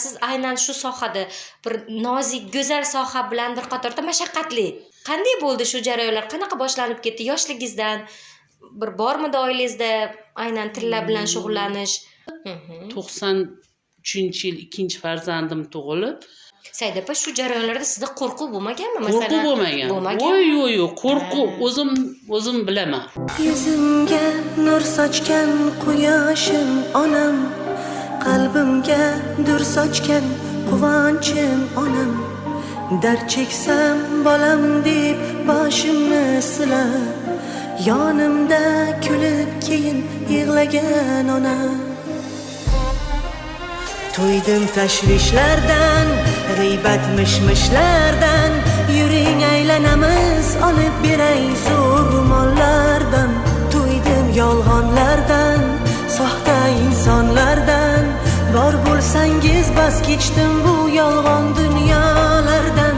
siz aynan shu sohada bir nozik, go'zal soha bilan bir qatorda mashaqqatli. Qanday bo'ldi shu jarayonlar? Qanaqa boshlanib ketdi yoshligingizdan? Bir bormidi oilangizda aynan tillar bilan shug'ullanish? 93-yil ikkinchi farzandim tug'ilib, Said opa, shu jarayonlarda sizda qo'rquv bo'lmaganmi? qo'rquv bo'lmagan. Voy, yo'q, qo'rquv o'zim bilaman. Yuzimga nur sochgan quyoshim onam, qalbimga dur sochgan quvonchim onam. Dard cheksam bolam deb boshimni silab, yonimda kulib keyin yig'lagan onam. To'ydim tashvishlardan, g'iybat mishmishlardan, yuring aylanamiz olib beray zo'r mollardan. To'ydim yolg'onlardan, soxta insonlardan, bor bo'lsangiz bas kechdim bu yolg'on dunyolardan.